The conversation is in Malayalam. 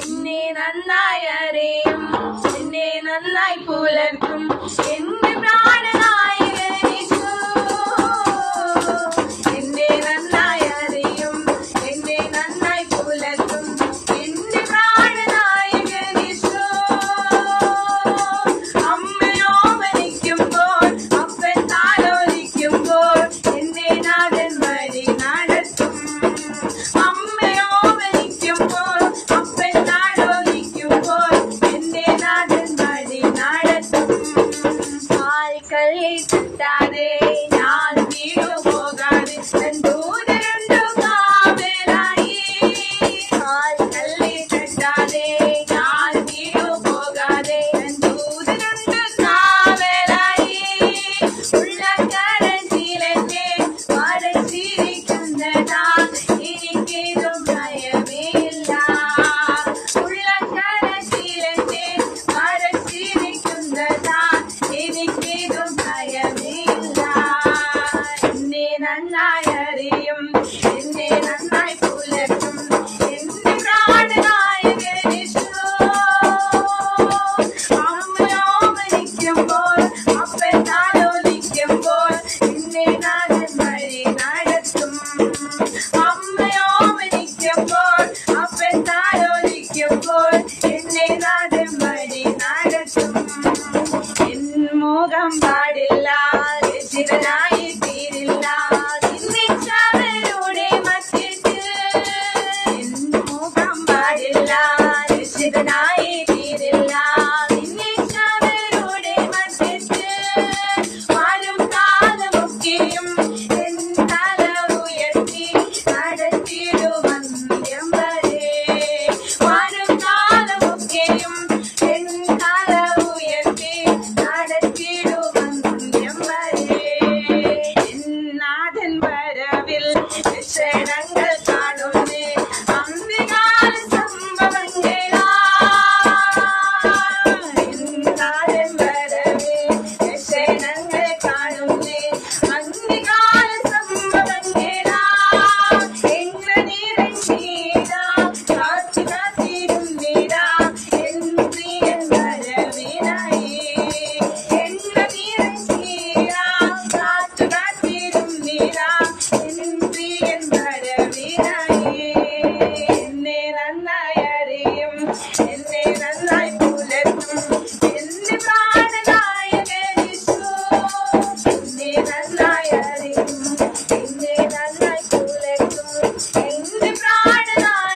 എന്നെ നന്നായി അറിയും, എന്നെ നന്നായി പുലർത്തും എന്റെ പ്രാണനായകൻ യേശു. എന്നെ നന്നായി അറിയും, എന്നെ നന്നായി പുലർത്തും എന്റെ പ്രാണനായകൻ യേശു. അമ്മയോ മരിക്കുമ്പോൾ അപ്പൻ താലോലിക്കുമ്പോൾ എന്നെ നാഥൻ വഴി നടത്തും. അമ്മയോ മരിക്കുമ്പോൾ അപ്പൻ താലോലിക്കുമ്പോൾ എന്നെ നാഥൻ വഴി നടത്തും. കാൽക്കല്ലിൽ തട്ടാതെ ഞാൻ വീണുപോകാതെ തൻ ദൂതരുണ്ടു കാവലായി. കാൽക്കല്ലിൽ തട്ടാതെ ഞാൻ വീണുപോകാതെ തൻ ദൂതരുണ്ടു കാവലായി. ഉള്ളക്കരച്ചിലെന്നെ മറച്ചിരിക്കുന്നതാ എനിക്കേതും ഭയമേയില്ല. ഉള്ളക്കരച്ചിലെന്നെ മറച്ചിരിക്കുന്നതാ എനിക്കേതും ഭയമേയില്ല. എന്നെ നന്നായി അറിയും, എന്നെ നന്നായി പുലർത്തും എന്റെ പ്രാണനായകൻ യേശു. അമ്മയോ മരിക്കുമ്പോൾ അപ്പൻ താലോലിക്കുമ്പോൾ എന്നെ നാഥൻ വഴി നടത്തും. അമ്മയോ മരിക്കുമ്പോൾ അപ്പൻ താലോലിക്കുമ്പോൾ എന്നെ നാഥൻ വഴി നടത്തും. എൻ മുഖം പാടില്ല, രചിതനായി തീരില്ല നിന്നിച്ചവരുടെ മധ്യത്തിൽ. എൻ മുഖം പാടില്ല, രചിതനായി